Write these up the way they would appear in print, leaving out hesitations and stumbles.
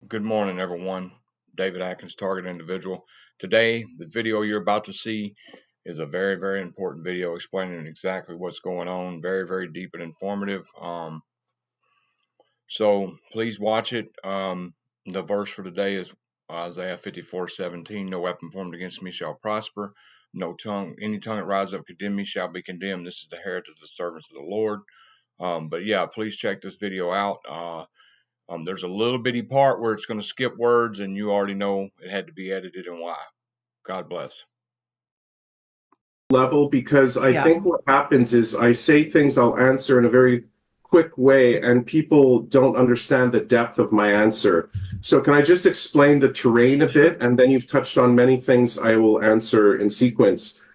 Good morning, everyone. David Atkins, Target Individual. Today, the video you're about to see is a very, very important video explaining exactly what's going on. Very, very deep and informative. So please watch it. The verse for today is Isaiah 54:17. No weapon formed against me shall prosper. Any tongue that rises up condemn me shall be condemned. This is the heritage of the servants of the Lord. But yeah, please check this video out. There's a little bitty part where it's going to skip words, and you already know it had to be edited and why. God bless. Level, because I think what happens is I say things I'll answer in a very quick way, and people don't understand the depth of my answer. So can I just explain the terrain a bit, and then you've touched on many things I will answer in sequence.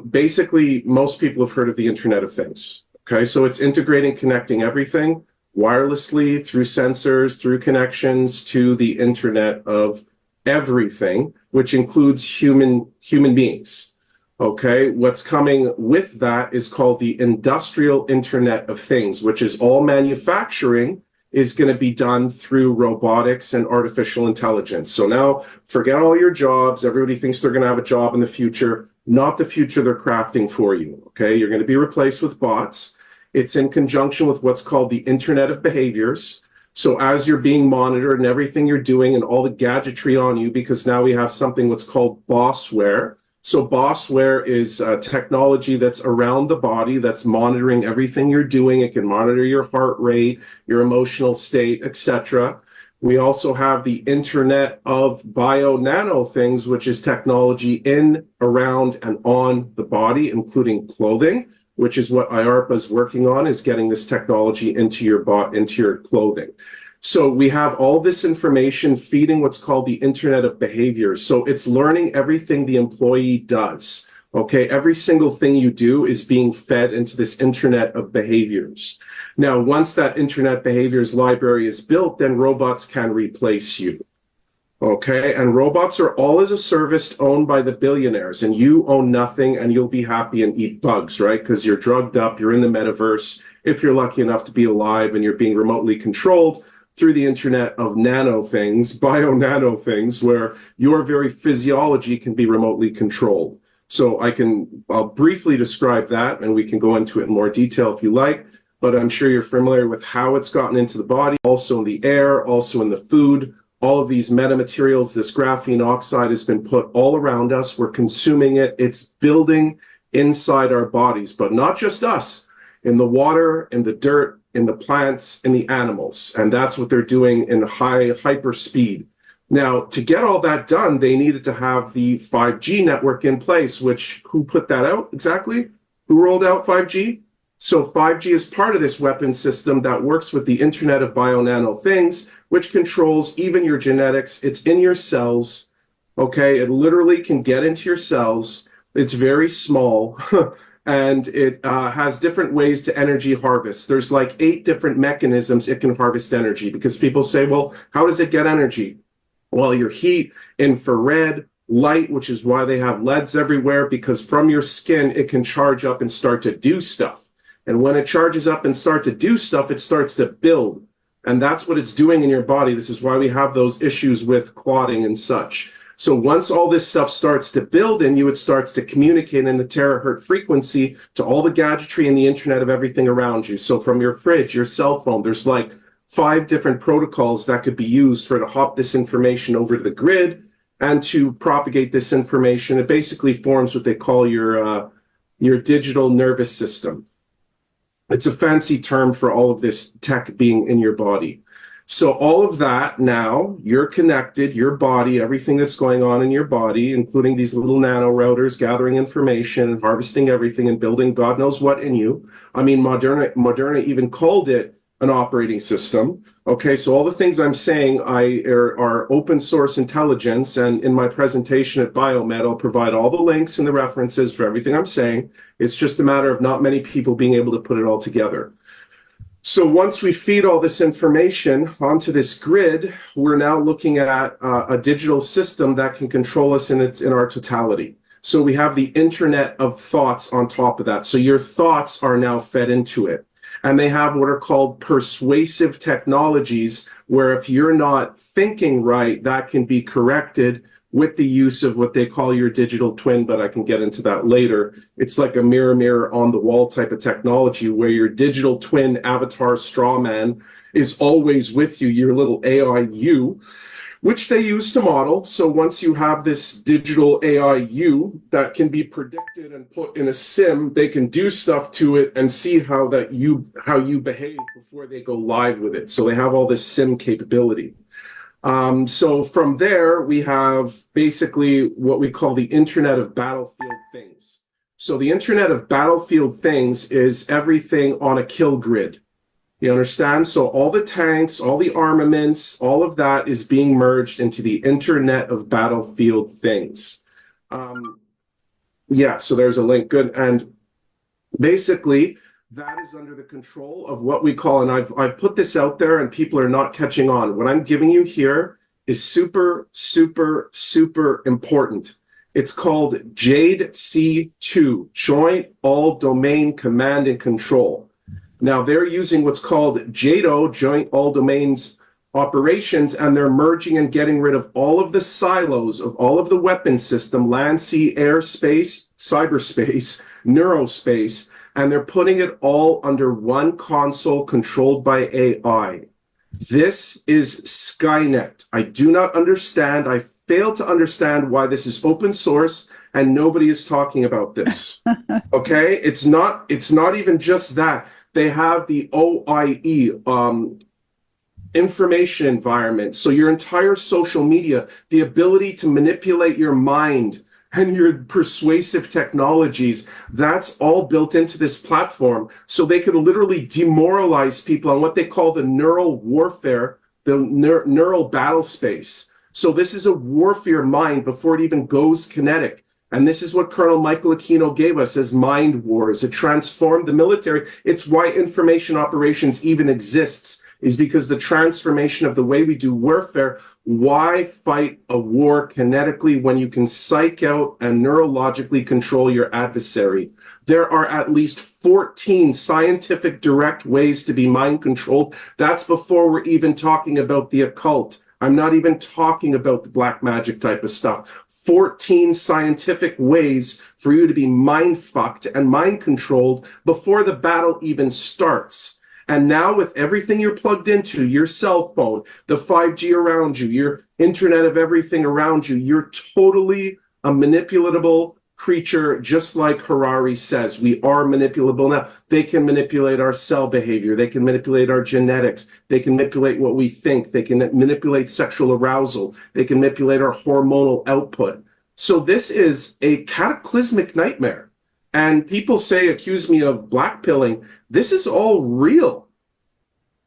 Basically, most people have heard of the Internet of Things. Okay, so it's integrating, connecting everything wirelessly through sensors, through connections to the Internet of everything, which includes human beings. Okay, what's coming with that is called the Industrial Internet of Things, which is all manufacturing is going to be done through robotics and artificial intelligence. So now forget all your jobs. Everybody thinks they're going to have a job in the future. Not the future they're crafting for you. Okay, you're going to be replaced with bots. It's in conjunction with what's called the Internet of Behaviors. So as you're being monitored and everything you're doing and all the gadgetry on you, because now we have something what's called bossware. So bossware is technology that's around the body that's monitoring everything you're doing. It can monitor your heart rate, your emotional state, etc. We also have the Internet of Bio-Nano Things, which is technology in, around, and on the body, including clothing, which is what IARPA is working on, is getting this technology into your clothing. So we have all this information feeding what's called the Internet of Behaviors. So it's learning everything the employee does. Okay, every single thing you do is being fed into this Internet of Behaviors. Now, once that Internet Behaviors library is built, then robots can replace you. Okay, and robots are all as a service owned by the billionaires, and you own nothing, and you'll be happy and eat bugs, right? Because you're drugged up, you're in the metaverse, if you're lucky enough to be alive, and you're being remotely controlled through the Internet of Nano Things, Bio-Nano Things, where your very physiology can be remotely controlled. So I'll briefly describe that, and we can go into it in more detail if you like, but I'm sure you're familiar with how it's gotten into the body, also in the air, also in the food. All of these metamaterials, this graphene oxide has been put all around us. We're consuming it. It's building inside our bodies, but not just us, in the water, in the dirt, in the plants, in the animals. And that's what they're doing in hyper speed. Now, to get all that done, they needed to have the 5G network in place, who put that out exactly? Who rolled out 5G? So 5G is part of this weapon system that works with the Internet of Bio-Nano Things, which controls even your genetics. It's in your cells, okay? It literally can get into your cells. It's very small, and it has different ways to energy harvest. There's like 8 different mechanisms it can harvest energy, because people say, well, how does it get energy? Well, your heat, infrared, light, which is why they have LEDs everywhere, because from your skin, it can charge up and start to do stuff. And when it charges up and starts to do stuff, it starts to build. And that's what it's doing in your body. This is why we have those issues with clotting and such. So once all this stuff starts to build in you, it starts to communicate in the terahertz frequency to all the gadgetry and the Internet of everything around you. So from your fridge, your cell phone, there's like 5 different protocols that could be used to hop this information over to the grid and to propagate this information. It basically forms what they call your digital nervous system. It's a fancy term for all of this tech being in your body. So all of that now, you're connected, your body, everything that's going on in your body, including these little nano routers gathering information and harvesting everything and building God knows what in you. I mean, Moderna even called it an operating system. Okay, so all the things I'm saying are open source intelligence, and in my presentation at Biomed, I'll provide all the links and the references for everything I'm saying. It's just a matter of not many people being able to put it all together. So once we feed all this information onto this grid, we're now looking at a digital system that can control us in our totality. So we have the Internet of Thoughts on top of that. So your thoughts are now fed into it. And they have what are called persuasive technologies, where if you're not thinking right, that can be corrected with the use of what they call your digital twin, but I can get into that later. It's like a mirror on the wall type of technology where your digital twin avatar straw man is always with you, your little AI you, which they use to model. So once you have this digital AI you that can be predicted and put in a sim, they can do stuff to it and see how you behave before they go live with it. So they have all this sim capability. So from there, we have basically what we call the Internet of Battlefield Things. So the Internet of Battlefield Things is everything on a kill grid. You understand? So all the tanks, all the armaments, all of that is being merged into the Internet of Battlefield Things. Yeah, so there's a link. Good. And basically, that is under the control of what we call, and I've put this out there and people are not catching on. What I'm giving you here is super, super, super important. It's called JADE-C2, Joint All Domain Command and Control. Now they're using what's called JADO, Joint All Domains Operations, and they're merging and getting rid of all of the silos of all of the weapon system, land, sea, air, space, cyberspace, neurospace, and they're putting it all under one console controlled by AI. This is Skynet. I do not understand. I fail to understand why this is open source and nobody is talking about this. Okay? It's not even just that. They have the OIE, information environment. So your entire social media, the ability to manipulate your mind and your persuasive technologies, that's all built into this platform. So they could literally demoralize people on what they call the neural warfare, the neural battle space. So this is a warfare mind before it even goes kinetic. And this is what Colonel Michael Aquino gave us as mind wars. It transformed the military. It's why information operations even exists, is because the transformation of the way we do warfare. Why fight a war kinetically when you can psych out and neurologically control your adversary? There are at least 14 scientific direct ways to be mind controlled. That's before we're even talking about the occult. I'm not even talking about the black magic type of stuff. 14 scientific ways for you to be mind fucked and mind controlled before the battle even starts. And now with everything you're plugged into, your cell phone, the 5G around you, your internet of everything around you, you're totally a manipulatable creature, just like Harari says. We are manipulable now. They can manipulate our cell behavior. They can manipulate our genetics. They can manipulate what we think. They can manipulate sexual arousal. They can manipulate our hormonal output. So this is a cataclysmic nightmare. And people accuse me of blackpilling. This is all real.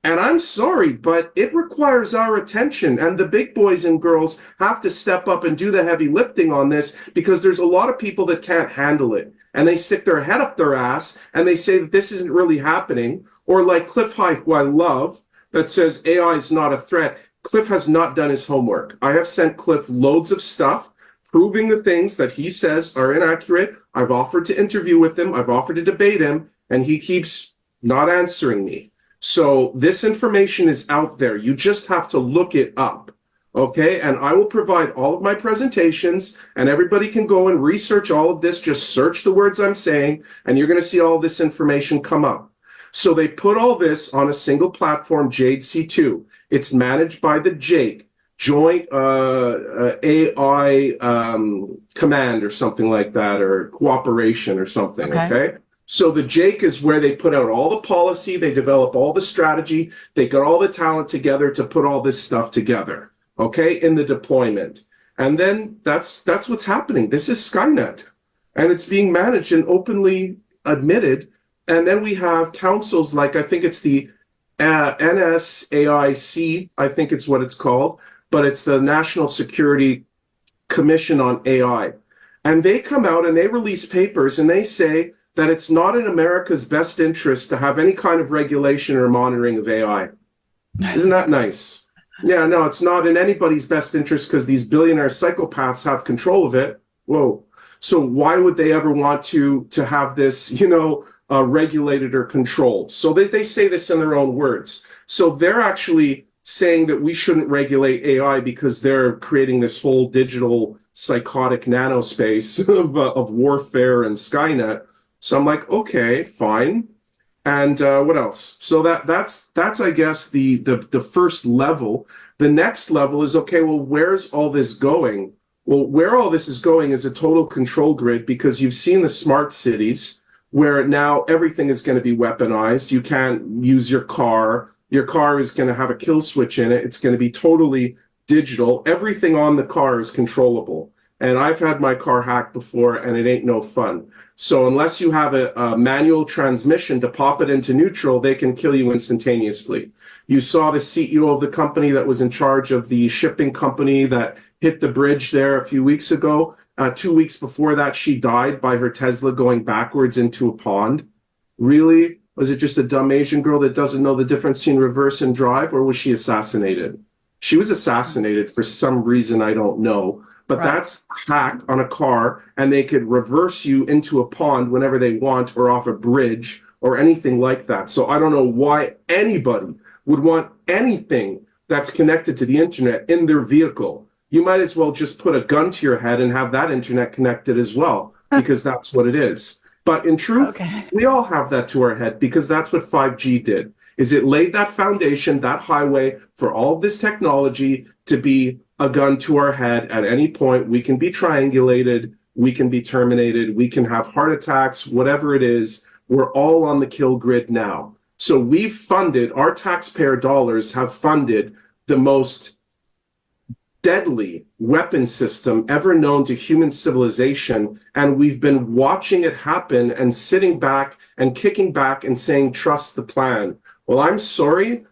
And I'm sorry, but it requires our attention. And the big boys and girls have to step up and do the heavy lifting on this, because there's a lot of people that can't handle it. And they stick their head up their ass and they say that this isn't really happening. Or like Cliff High, who I love, that says AI is not a threat. Cliff has not done his homework. I have sent Cliff loads of stuff proving the things that he says are inaccurate. I've offered to interview with him. I've offered to debate him, and he keeps not answering me. So this information is out there. You just have to look it up, okay? And I will provide all of my presentations, and everybody can go and research all of this. Just search the words I'm saying, and you're going to see all this information come up. So they put all this on a single platform, JADE-C2. It's managed by the JAKE, Joint AI Command or something like that, or cooperation or something, okay? So the JAKE is where they put out all the policy, they develop all the strategy, they got all the talent together to put all this stuff together, okay, in the deployment. And then that's what's happening. This is Skynet, and it's being managed and openly admitted. And then we have councils like, I think it's the NSAIC, I think it's what it's called, but it's the National Security Commission on AI. And they come out and they release papers and they say that it's not in America's best interest to have any kind of regulation or monitoring of AI. Isn't that nice? Yeah, no, it's not in anybody's best interest because these billionaire psychopaths have control of it. Whoa. So why would they ever want to have this, regulated or controlled. So they say this in their own words. So they're actually saying that we shouldn't regulate AI because they're creating this whole digital psychotic nanospace of warfare and Skynet. So I'm like, okay, fine. And what else? So that's I guess the first level. The next level is, okay, well, where's all this going? Well, where all this is going is a total control grid, because you've seen the smart cities where now everything is going to be weaponized. You can't use your car. Your car is going to have a kill switch in it. It's going to be totally digital. Everything on the car is controllable. And I've had my car hacked before, and it ain't no fun. So unless you have a manual transmission to pop it into neutral, they can kill you instantaneously. You saw the CEO of the company that was in charge of the shipping company that hit the bridge there a few weeks ago. 2 weeks before that, she died by her Tesla going backwards into a pond. Really? Was it just a dumb Asian girl that doesn't know the difference between reverse and drive, or was she assassinated? She was assassinated for some reason I don't know. But that's hack on a car, and they could reverse you into a pond whenever they want, or off a bridge, or anything like that. So I don't know why anybody would want anything that's connected to the internet in their vehicle. You might as well just put a gun to your head and have that internet connected as well, because that's what it is. But in truth, we all have that to our head, because that's what 5G did, is it laid that foundation, that highway for all of this technology to be a gun to our head at any point. We can be triangulated, we can be terminated, we can have heart attacks, whatever it is. We're all on the kill grid now. So we've funded, our taxpayer dollars have funded the most deadly weapon system ever known to human civilization, and we've been watching it happen and sitting back and kicking back and saying, trust the plan. Well, I'm sorry.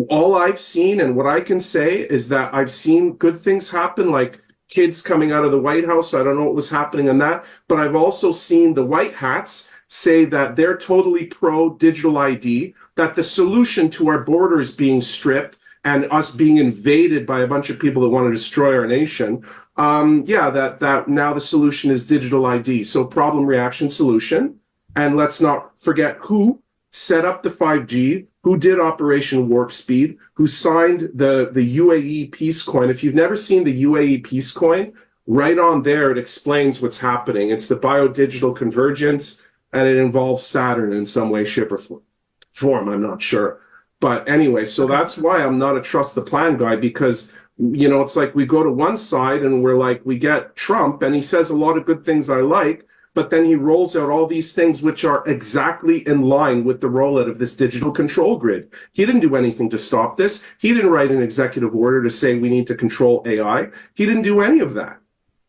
All I've seen, and what I can say, is that I've seen good things happen, like kids coming out of the White House. I don't know what was happening in that, but I've also seen the white hats say that they're totally pro digital ID, that the solution to our borders being stripped and us being invaded by a bunch of people that want to destroy our nation, that now the solution is digital ID. So problem, reaction, solution. And let's not forget who set up the 5G, who did Operation Warp Speed, who signed the UAE Peace Coin. If you've never seen the UAE Peace Coin, right on there, it explains what's happening. It's the biodigital convergence, and it involves Saturn in some way, shape, or form. I'm not sure. But anyway, so that's why I'm not a trust the plan guy, because, you know, it's like we go to one side and we're like, we get Trump and he says a lot of good things I like, but then he rolls out all these things which are exactly in line with the rollout of this digital control grid. He didn't do anything to stop this. He didn't write an executive order to say we need to control AI. He didn't do any of that.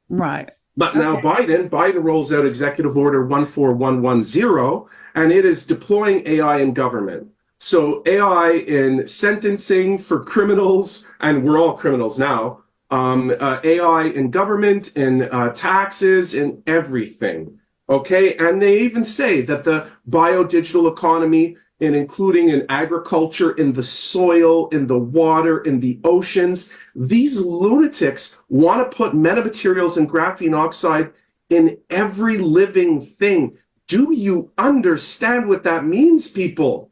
Right. But now Biden rolls out Executive Order 14110, and it is deploying AI in government. So AI in sentencing for criminals, and we're all criminals now, AI in government, in taxes, in everything, okay? And they even say that the biodigital economy, and including in agriculture, in the soil, in the water, in the oceans, these lunatics want to put metamaterials and graphene oxide in every living thing. Do you understand what that means, people?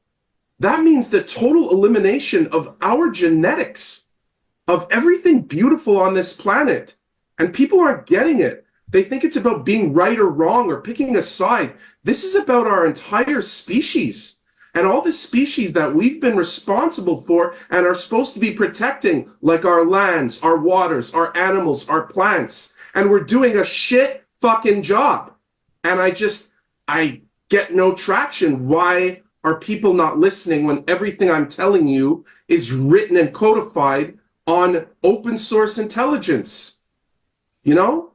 That means the total elimination of our genetics, of everything beautiful on this planet. And people aren't getting it. They think it's about being right or wrong or picking a side. This is about our entire species and all the species that we've been responsible for and are supposed to be protecting, like our lands, our waters, our animals, our plants. And we're doing a shit fucking job. And I get no traction. Why are people not listening when everything I'm telling you is written and codified on open source intelligence? You know?